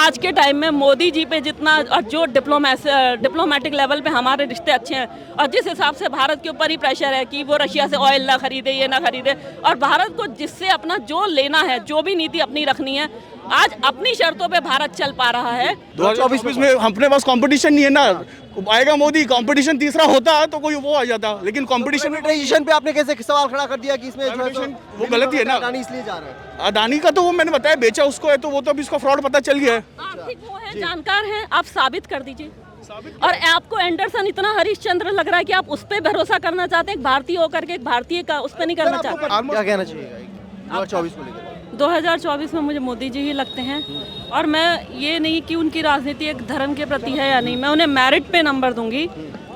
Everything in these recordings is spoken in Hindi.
आज के टाइम में मोदी जी पे जितना और जो डिप्लोमेटिक लेवल पे हमारे रिश्ते अच्छे हैं और जिस हिसाब से भारत के ऊपर ही प्रेशर है कि वो रशिया से ऑयल ना खरीदे, ये ना खरीदे, और भारत को जिससे अपना जो लेना है, जो भी नीति अपनी रखनी है, आज अपनी शर्तों पे भारत चल पा रहा है। 2024 में अपने पास कंपटीशन नहीं है ना, आएगा मोदी, कंपटीशन तीसरा होता तो कोई वो आ जाता, लेकिन कंपटीशन प्राइवेटाइजेशन पे आपने कैसे सवाल खड़ा कर दिया कि इसमें जो है वो गलत ही है ना। अडानी इसलिए जा रहा है। अडानी का तो वो मैंने बताया बेचा उसको है, तो वो तो अभी इसका फ्रॉड पता चल गया है। आर्थिक वो है, जानकार हैं, आप साबित कर दीजिए। और आपको एंडरसन इतना हरिश्चंद्र लग रहा है कि आप उस पर भरोसा करना चाहते हैं, एक भारतीय होकर के एक भारतीय का उस पर नहीं करना चाहते। क्या कहना चाहिए 2024 को लेकर? 2024 में मुझे मोदी जी ही लगते हैं, और मैं ये नहीं कि उनकी राजनीति एक धर्म के प्रति है या नहीं, मैं उन्हें मेरिट पे नंबर दूंगी,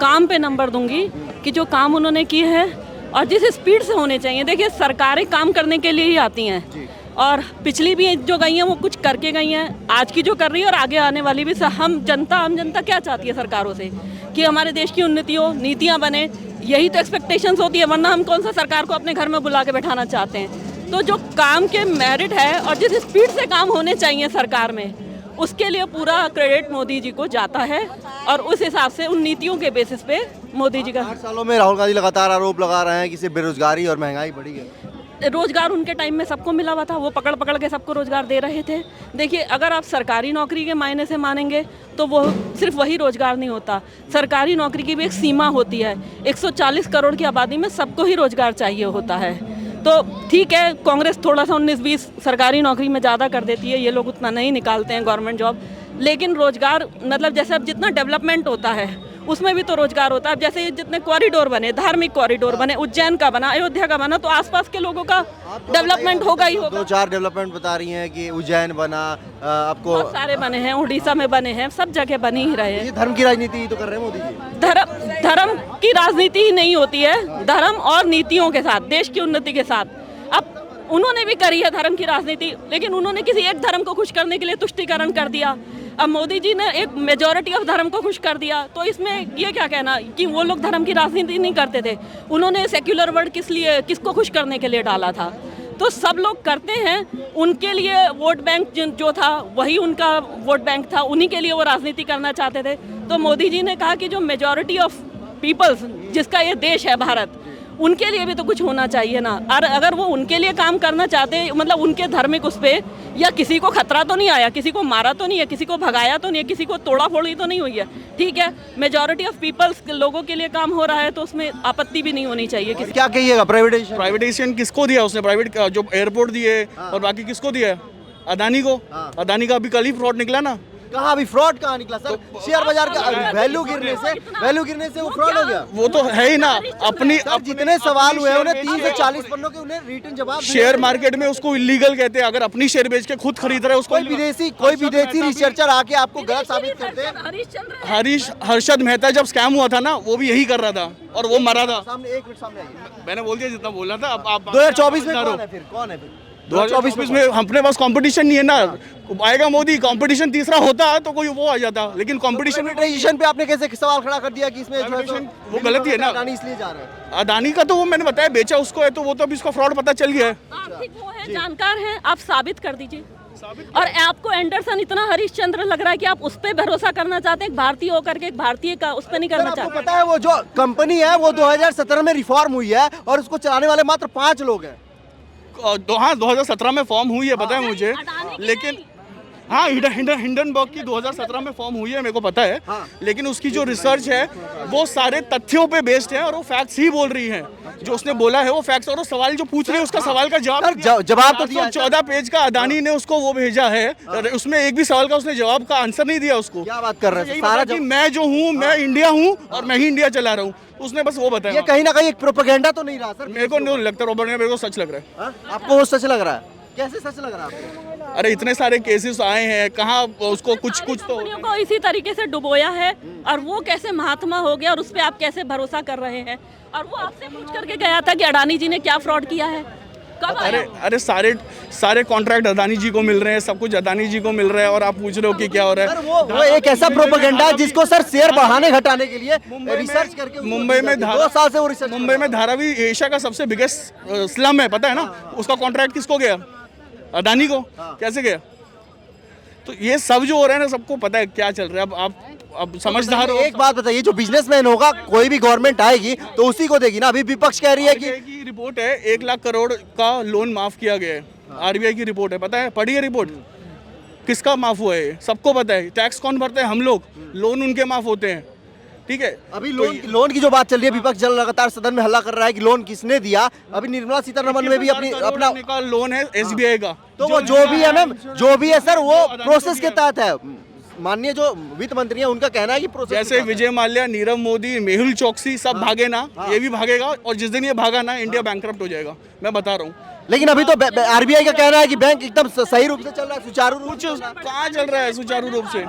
काम पे नंबर दूंगी कि जो काम उन्होंने किए हैं और जिस स्पीड से होने चाहिए। देखिए, सरकारें काम करने के लिए ही आती हैं, और पिछली भी जो गई हैं वो कुछ करके गई हैं, आज की जो कर रही है और आगे आने वाली भी। हम जनता क्या चाहती है सरकारों से? कि हमारे देश की उन्नति हो, नीतियाँ बने, यही तो एक्सपेक्टेशंस होती है, वरना हम कौन सा सरकार को अपने घर में बुला के बैठाना चाहते हैं। तो जो काम के मेरिट है और जिस स्पीड से काम होने चाहिए सरकार में, उसके लिए पूरा क्रेडिट मोदी जी को जाता है, और उस हिसाब से उन नीतियों के बेसिस पे मोदी जी का। 8 सालों में राहुल गांधी लगातार आरोप लगा रहे हैं कि सिर्फ बेरोजगारी और महंगाई बढ़ी है। रोजगार उनके टाइम में सबको मिला हुआ था, वो पकड़ पकड़ के सबको रोजगार दे रहे थे। देखिए, अगर आप सरकारी नौकरी के मायने से मानेंगे तो वो सिर्फ वही रोजगार नहीं होता, सरकारी नौकरी की भी एक सीमा होती है। 140 करोड़ की आबादी में सबको ही रोजगार चाहिए होता है। तो ठीक है, कांग्रेस थोड़ा सा 19-20 सरकारी नौकरी में ज़्यादा कर देती है, ये लोग उतना नहीं निकालते हैं गवर्नमेंट जॉब, लेकिन रोजगार मतलब जैसे अब जितना डेवलपमेंट होता है उसमें भी तो रोजगार होता है। अब जैसे जितने कॉरिडोर बने, धार्मिक कॉरिडोर बने, उज्जैन का बना, अयोध्या का बना, तो आसपास के लोगों का डेवलपमेंट होगा ही होगा। 2-4 डेवलपमेंट बता रही हैं कि उज्जैन बना, आपको बहुत सारे बने हैं, उड़ीसा में बने हैं, सब जगह बन ही रहे हैं। ये धर्म की राजनीति ही तो कर रहे हैं मोदी जी। धर्म की राजनीति ही नहीं होती है, धर्म और नीतियों के साथ, देश की उन्नति के साथ। अब उन्होंने भी करी है धर्म की राजनीति, लेकिन उन्होंने किसी एक धर्म को खुश करने के लिए तुष्टीकरण कर दिया। अब मोदी जी ने एक मेजॉरिटी ऑफ धर्म को खुश कर दिया, तो इसमें ये क्या कहना कि वो लोग धर्म की राजनीति नहीं करते थे। उन्होंने सेक्युलर वर्ड किसको खुश करने के लिए डाला था? तो सब लोग करते हैं, उनके लिए वोट बैंक जो था वही उनका वोट बैंक था, उन्हीं के लिए वो राजनीति करना चाहते थे। तो मोदी जी ने कहा कि जो मेजॉरिटी ऑफ पीपल्स, जिसका ये देश है भारत, उनके लिए भी तो कुछ होना चाहिए ना। और अगर वो उनके लिए काम करना चाहते, मतलब उनके धार्मिक उस पे, या किसी को खतरा तो नहीं आया, किसी को मारा तो नहीं है, किसी को भगाया तो नहीं है, किसी को तोड़ा फोड़ी तो नहीं हुई है, ठीक है, मेजॉरिटी ऑफ पीपल्स लोगों के लिए काम हो रहा है, तो उसमें आपत्ति भी नहीं होनी चाहिए किसी। क्या कहिएगा प्राइवेटाइजेशन किसको दिया उसने? प्राइवेट जो एयरपोर्ट दिए और बाकी किसको दिया? अडानी को। अडानी का अभी कल ही फ्रॉड निकला ना। कहाँ अभी फ्रॉड कहाँ निकला सर? शेयर बाजार का वैल्यू गिरने से वो फ्रॉड हो गया। वो तो है ही ना। अपनी जितने सवाल हुए उन्हें 30 से 40 पन्नों के उन्हें रिटर्न जवाब। शेयर मार्केट में उसको इलीगल कहते हैं, अगर अपनी शेयर बेच के खुद खरीद रहे हैं उसको। कोई विदेशी रिसर्चर आके आपको गलत साबित करते हैं। हर्षद मेहता जब स्कैम हुआ था ना, वो भी यही कर रहा था और वो मरा था। सामने एक मिनट सामने आइए। मैंने बोल दिया जितना बोलना था। अब आप 2024 में कौन है फिर? 2024 में अपने पास कंपटीशन नहीं है ना, आएगा मोदी, कंपटीशन तीसरा होता तो कोई वो आ जाता, लेकिन कंपटीशन प्राइवेटाइजेशन पे आपने कैसे सवाल खड़ा कर दिया कि इसमें जो है वो गलत ही है ना। अडानी इसलिए जा रहा है। अडानी का तो वो मैंने बताया बेचा उसको है, तो वो तो अभी इसका फ्रॉड पता चल गया है। आर्थिक वो है, जानकार हैं, आप साबित कर दीजिए। और आपको एंडरसन इतना हरिश्चंद्र लग रहा है कि आप उस पर भरोसा करना चाहते हैं, एक भारतीय होकर के एक भारतीय का उस पर नहीं करना चाहते। आपको पता है वो जो कंपनी है वो 2017 में रिफॉर्म हुई है और उसको चलाने वाले मात्र 5 लोग हैं। हाँ, 2017 में फॉर्म हुई है, पता है मुझे, लेकिन हाँ हिंडनबर्ग की 2017 में फॉर्म हुई है, मेरे को पता है। लेकिन उसकी जो रिसर्च है वो सारे तथ्यों पे बेस्ड है और वो फैक्ट्स ही बोल रही है। जो उसने बोला है वो फैक्ट्स, और वो सवाल जो पूछ रही है उसका सवाल का जवाब तो दिया। 14 पेज का अडानी ने उसको वो भेजा है, उसमें एक भी सवाल का उसने जवाब का आंसर नहीं दिया उसको। क्या बात कर रहे हैं? सारा कि मैं जो हूँ, मैं इंडिया हूँ और मैं ही इंडिया चला रहा हूँ, उसने बस वो बताया। ये कहीं ना कहीं एक प्रोपेगेंडा तो नहीं रहा सर? मेरे को नहीं लगता रोबोट, मेरे को सच लग रहा है। आपको वो सच लग रहा है? कैसे सच लग रहा है आपको? अरे इतने सारे केसेस आए हैं, कहाँ उसको कुछ तो कंपनियों को इसी तरीके से डुबोया है, और वो कैसे महात्मा हो गया और उस पर आप कैसे भरोसा कर रहे हैं? और वो आपसे पूछ करके गया था कि अडानी जी ने क्या फ्रॉड किया है, कब आया? अरे सारे कॉन्ट्रैक्ट अडानी जी को मिल रहे हैं, सब कुछ अडानी जी को मिल रहा है, और आप पूछ रहे हो कि क्या हो रहा है? वो एक ऐसा प्रोपेगेंडा है जिसको सर शेयर बढ़ाने घटाने के लिए रिसर्च करके मुंबई में 2 साल से वो रिसर्च। मुंबई में धारावी एशिया का सबसे बिगेस्ट स्लम है, पता है ना? उसका कॉन्ट्रैक्ट किसको गया? अडानी को। कैसे गया? तो ये सब जो हो रहा है ना, सबको पता है क्या चल रहा है। अब समझदार हो। एक बात बताइए, जो बिजनेसमैन होगा, कोई भी गवर्नमेंट आएगी तो उसी को देगी ना। अभी विपक्ष कह रही है कि रिपोर्ट है 1 लाख करोड़ का लोन माफ किया गया है, आरबीआई की रिपोर्ट है, पता है, पढ़ी है रिपोर्ट। किसका माफ हुआ है सबको पता है। टैक्स कौन भरते हैं? हम लोग। लोन उनके माफ होते हैं, ठीक है। अभी लोन की जो बात चल रही है, विपक्ष जल लगातार सदन में हल्ला कर रहा है कि लोन किसने दिया। अभी निर्मला सीतारमण में भी अपना लोन है एसबीआई का, तो वो जो भी है मैम, जो भी है सर, वो प्रोसेस के तहत है। माननीय जो वित्त मंत्री है, उनका कहना है कि प्रोसेस जैसे विजय माल्या, नीरव मोदी, मेहुल चौकसी सब भागे ना, ये भी भागेगा। और जिस दिन ये भागा ना, इंडिया बैंकरप्ट हो जाएगा, मैं बता रहा हूँ। लेकिन अभी तो आरबीआई का कहना है कि बैंक एकदम सही रूप से चल रहा है, सुचारू रूप से। कहाँ चल रहा है सुचारू रूप से?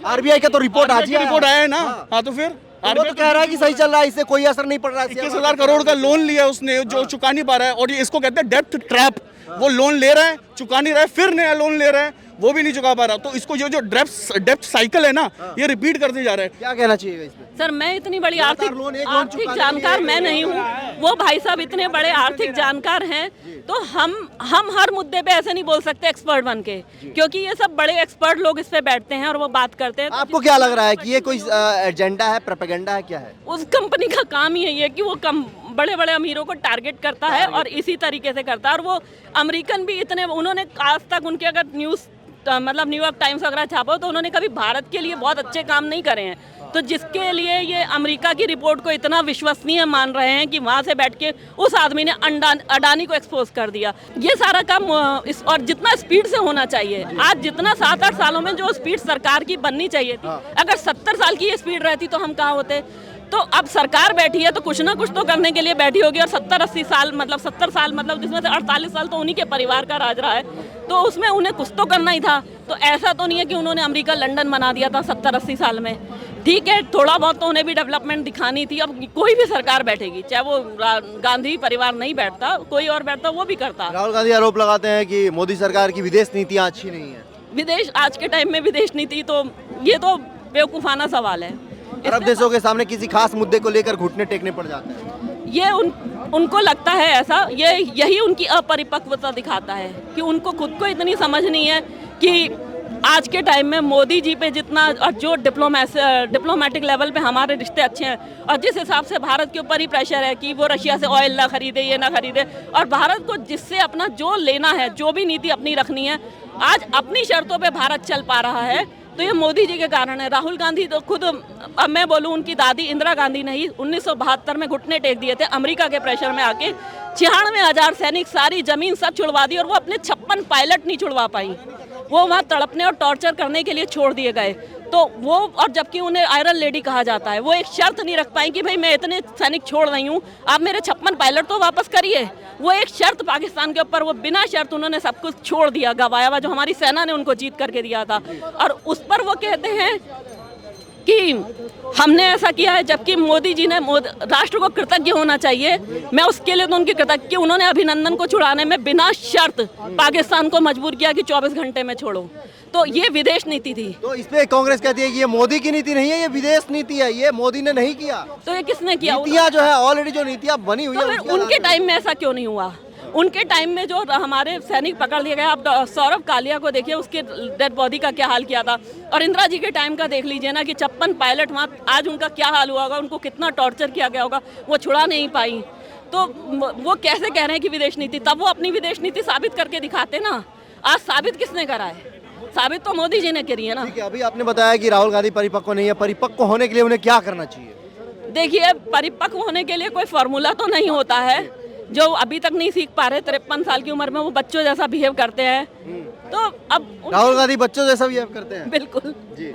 आरबीआई का तो रिपोर्ट आज रिपोर्ट आया है ना। हाँ तो फिर वो तो कह रहा है कि सही चल रहा है, इससे कोई असर नहीं पड़ रहा है। 21,000 करोड़ का लोन लिया उसने, जो चुका नहीं पा रहा है। और ये इसको कहते हैं डेप्थ ट्रैप। वो लोन ले रहा है, चुका नहीं रहा है, फिर नया लोन ले रहा है, वो भी नहीं चुका पा रहा। तो इसको जो डेप्थ साइकिल है ना, ये रिपीट करते जा रहा है। क्या कहना चाहिए इसमें? सर, मैं इतनी बड़ी आर्थिक जानकार मैं नहीं हूँ, वो भाई साहब इतने बड़े आर्थिक जानकार हैं, तो हम हर मुद्दे पे ऐसे नहीं बोल सकते एक्सपर्ट बन के, क्योंकि ये सब बड़े एक्सपर्ट लोग इस पे बैठते हैं और वो बात करते हैं। आपको क्या लग रहा है कि ये कोई एजेंडा है, प्रोपेगेंडा है, क्या है? उस कंपनी का काम ही यही है कि वो बड़े बड़े अमीरों को टारगेट करता है और इसी तरीके से करता है। और वो अमेरिकन भी इतने, उन्होंने आज तक उनके अगर न्यूज़ मतलब न्यूयॉर्क टाइम्स वगैरह छापा तो उन्होंने कभी भारत के लिए बहुत अच्छे काम नहीं करे हैं। तो जिसके लिए ये अमेरिका की रिपोर्ट को इतना विश्वसनीय मान रहे हैं कि वहाँ से बैठ के उस आदमी ने अडानी को एक्सपोज कर दिया। ये सारा काम और जितना स्पीड से होना चाहिए, आज जितना 7-8 सालों में जो स्पीड सरकार की बननी चाहिए थी, अगर 70 साल की ये स्पीड रहती तो हम कहाँ होते। तो अब सरकार बैठी है तो कुछ ना कुछ तो करने के लिए बैठी होगी। और 70-80 साल मतलब 70 साल मतलब जिसमें से 48 साल तो उन्हीं के परिवार का राज रहा है, तो उसमें उन्हें कुछ तो करना ही था। तो ऐसा तो नहीं है कि उन्होंने अमेरिका लंदन बना दिया था 70-80 साल में। ठीक है, थोड़ा बहुत तो उन्हें भी डेवलपमेंट दिखानी थी। अब कोई भी सरकार बैठेगी, चाहे वो गांधी परिवार नहीं बैठता, कोई और बैठता, वो भी करता। राहुल गांधी आरोप लगाते हैं कि मोदी सरकार की विदेश नीतियाँ अच्छी नहीं है। विदेश, आज के टाइम में विदेश नीति तो ये तो बेवकूफ़ाना सवाल है। अरब देशों के सामने किसी खास मुद्दे को लेकर घुटने टेकने पड़ जाते हैं। ये उनको लगता है ऐसा, यही उनकी अपरिपक्वता दिखाता है कि उनको खुद को इतनी समझ नहीं है कि आज के टाइम में मोदी जी पे जितना और जो डिप्लोमेटिक लेवल पे हमारे रिश्ते अच्छे हैं, और जिस हिसाब से भारत के ऊपर ही प्रेशर है कि वो रशिया से ऑयल ना खरीदे, ये ना खरीदे, और भारत को जिससे अपना जो लेना है, जो भी नीति अपनी रखनी है, आज अपनी शर्तों पे भारत चल पा रहा है, तो ये मोदी जी के कारण है। राहुल गांधी तो खुद, अब मैं बोलूँ, उनकी दादी इंदिरा गांधी ने ही 1972 में घुटने टेक दिए थे अमेरिका के प्रेशर में आके। 96,000 सैनिक, सारी जमीन सब छुड़वा दी, और वो अपने 56 पायलट नहीं छुड़वा पाई। वो वहाँ तड़पने और टॉर्चर करने के लिए छोड़ दिए गए। तो वो, और जबकि उन्हें आयरन लेडी कहा जाता है, वो एक शर्त नहीं रख पाई कि भाई मैं इतने सैनिक छोड़ रही हूँ, आप मेरे 56 पायलट तो वापस करिए। वो एक शर्त पाकिस्तान के ऊपर, वो बिना शर्त उन्होंने सब कुछ छोड़ दिया, गवाया हुआ जो हमारी सेना ने उनको जीत करके दिया था। और उस पर वो कहते हैं कि हमने ऐसा किया है, जबकि मोदी जी ने राष्ट्र को कृतज्ञ होना चाहिए। मैं उसके लिए तो उनकी कृतज्ञ कि उन्होंने अभिनंदन को छुड़ाने में बिना शर्त पाकिस्तान को मजबूर किया कि 24 घंटे में छोड़ो। तो ये विदेश नीति थी। तो इस पे कांग्रेस कहती है कि ये मोदी की नीति नहीं है, ये विदेश नीति है, ये मोदी ने नहीं किया। तो ये किसने किया? नीतियाँ जो है ऑलरेडी जो नीतियाँ बनी हुई है, तो उनके टाइम में ऐसा क्यों नहीं हुआ? उनके टाइम में जो हमारे सैनिक पकड़ लिए गए, आप सौरभ कालिया को देखिए, उसके डेड बॉडी का क्या हाल किया था। और इंदिरा जी के टाइम का देख लीजिए ना कि 56 पायलट वहाँ, आज उनका क्या हाल हुआ होगा, उनको कितना टॉर्चर किया गया होगा, वो छुड़ा नहीं पाई। तो वो कैसे कह रहे हैं कि विदेश नीति? तब वो अपनी विदेश नीति साबित करके दिखाते ना। आज साबित किसने करा है? साबित तो मोदी जी ने करी है ना। ठीक है, अभी आपने बताया कि राहुल गांधी परिपक्व नहीं है, परिपक्व होने के लिए उन्हें क्या करना चाहिए? देखिए, परिपक्व होने के लिए कोई फार्मूला तो नहीं होता है। जो अभी तक नहीं सीख पा रहे, 53 साल की उम्र में वो बच्चों जैसा बिहेव करते हैं। तो अब राहुल गांधी बच्चों जैसा बिहेव करते हैं? बिल्कुल जी।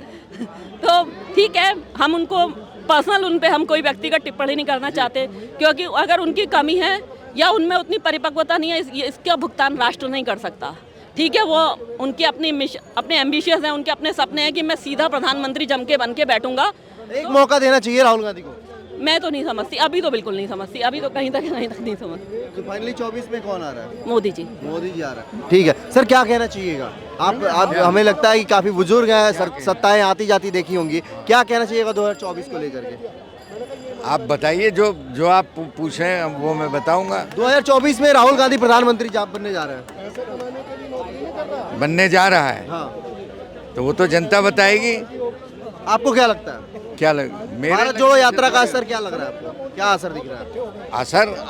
तो ठीक है, हम उनको पर्सनल, उन पे हम कोई व्यक्तिगत टिप्पणी नहीं करना चाहते, क्योंकि अगर उनकी कमी है या उनमें उतनी परिपक्वता नहीं है, इसका भुगतान राष्ट्र नहीं कर सकता। ठीक है, वो उनके अपने एम्बिशियस हैं, उनके अपने सपने हैं कि मैं सीधा प्रधानमंत्री जम के बन के बैठूंगा। एक मौका देना चाहिए राहुल गांधी को। मैं तो नहीं समझती, अभी तो बिल्कुल नहीं समझती, अभी तो कहीं तक नहीं समझती। तो फाइनली 24 में कौन आ रहा है? मोदी जी। मोदी जी आ रहा है। ठीक है सर, क्या कहना चाहिएगा आप? हमें लगता है कि काफी बुजुर्ग हैं, सत्ताएं आती जाती देखी होंगी, क्या कहना चाहिएगा 2024 को लेकर के? आप बताइए, जो आप पूछें वो मैं बताऊंगा। 2024 में राहुल गांधी प्रधानमंत्री बनने जा रहे हैं। बनने जा रहा है। हाँ। तो वो तो जनता बताएगी। आपको क्या लगता है क्या लग भारत जोड़ो यात्रा का असर क्या लग रहा है आपको, क्या असर दिख रहा है?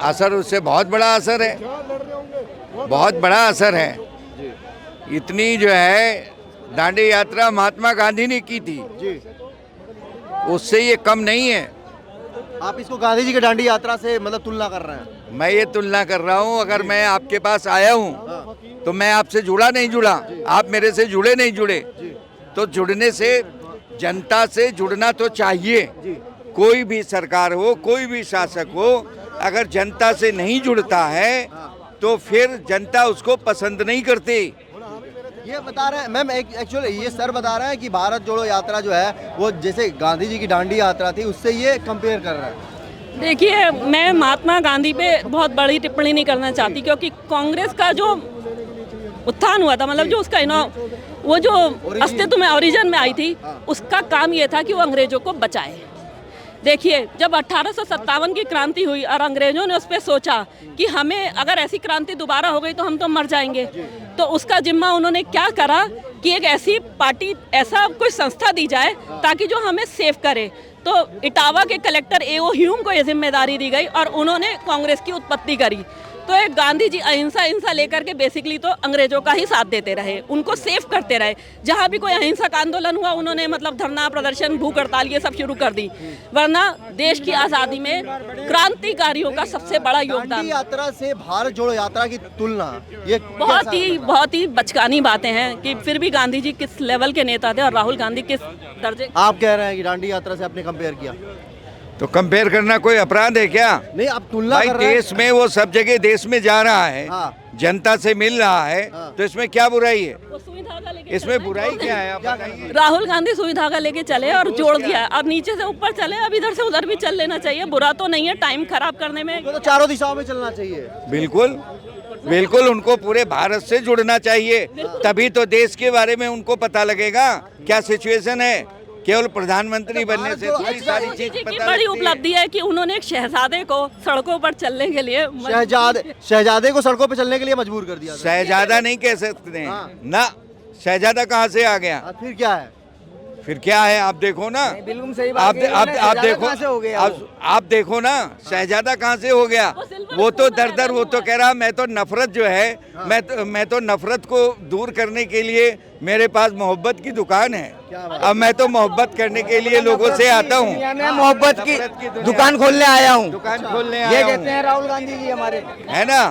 असर उससे बहुत बड़ा असर है, बहुत बड़ा असर है। इतनी जो है दांडी यात्रा महात्मा गांधी ने की थी, जी, उससे ये कम नहीं है। आप इसको गांधी जी की दांडी यात्रा से मतलब तुलना कर रहे हैं? मैं ये तुलना कर रहा हूँ, अगर मैं आपके पास आया हूँ तो मैं आपसे जुड़ा नहीं जुड़ा, आप मेरे से जुड़े नहीं जुड़े, तो जुड़ने से जनता से जुड़ना तो चाहिए। कोई भी सरकार हो, कोई भी शासक हो, अगर जनता से नहीं जुड़ता है तो फिर जनता उसको पसंद नहीं करती। ये बता रहे हैं मैम, एक्चुअली ये सर बता रहे हैं कि भारत जोड़ो यात्रा जो है वो जैसे गांधी जी की दांडी यात्रा थी उससे ये कंपेयर कर रहा है। देखिए, मैं महात्मा गांधी पे बहुत बड़ी टिप्पणी नहीं करना चाहती, क्योंकि कांग्रेस का जो उत्थान हुआ था, मतलब जो उसका वो जो अस्तित्व में ओरिजिन में आई थी, उसका काम ये था कि वो अंग्रेजों को बचाए। देखिए, जब 1857 की क्रांति हुई और अंग्रेजों ने उस पर सोचा कि हमें अगर ऐसी क्रांति दोबारा हो गई तो हम तो मर जाएंगे, तो उसका जिम्मा उन्होंने क्या करा कि एक ऐसी पार्टी, ऐसा कोई संस्था दी जाए ताकि जो हमें सेव करे। तो इटावा के कलेक्टर A.O. ह्यूम को ये जिम्मेदारी दी गई और उन्होंने कांग्रेस की उत्पत्ति करी। तो एक गांधी जी अहिंसा लेकर के बेसिकली तो अंग्रेजों का ही साथ देते रहे, उनको सेफ करते रहे। जहाँ भी कोई अहिंसक आंदोलन हुआ उन्होंने मतलब धरना प्रदर्शन, भूख हड़ताल ये सब शुरू कर दी। वरना देश की आज़ादी में क्रांतिकारियों का सबसे बड़ा योगदान। दांडी यात्रा से भारत जोड़ो यात्रा की तुलना ये बहुत ही बचकानी बातें हैं कि फिर भी गांधी जी किस लेवल के नेता थे और राहुल गांधी किस दर्जे। आप कह रहे हैं कि दांडी यात्रा से आपने कंपेयर किया, तो कंपेयर करना कोई अपराध है क्या? नहीं, आप तुलना भाई कर रहे हैं। देश में वो सब जगह देश में जा रहा है, हाँ। जनता से मिल रहा है, तो इसमें क्या बुराई है? वो सुई धागा लेके इसमें चल बुराई रहे क्या है आप बताइए। राहुल गांधी सुई धागा लेके चले और जोड़ दिया, अब नीचे से ऊपर चले, अब इधर से उधर भी चल लेना चाहिए। बुरा तो नहीं है टाइम खराब करने में। तो चारों दिशाओं में चलना चाहिए। बिल्कुल बिल्कुल, उनको पूरे भारत से जुड़ना चाहिए, तभी तो देश के बारे में उनको पता लगेगा क्या सिचुएशन है। केवल प्रधानमंत्री बनने से थोड़ी सारी चीज की पता बड़ी लगती है। उपलब्धि है कि उन्होंने एक शहजादे को सड़कों पर चलने के लिए शहजादे को सड़कों पे चलने के लिए मजबूर कर दिया था। शहजादा नहीं कह सकते हैं हाँ। ना, शहजादा कहाँ से आ गया? फिर क्या है? फिर क्या है आप देखो ना, बिल्कुल सही बात आप कही उन्होंने, आप शहजादा देखो, कहाँ से हो गया वो? आप देखो ना शहजादा कहाँ से हो गया। वो तो दर वो तो कह रहा मैं तो नफरत जो है, मैं तो नफरत को दूर करने के लिए मेरे पास मोहब्बत की दुकान है। अब मैं तो मोहब्बत करने के लिए लोगों से आता हूँ, मैं मोहब्बत की दुकान खोलने आया हूँ। दुकान खोलने ये आया कहते हूँ, हैं राहुल गांधी जी हमारे। है ना।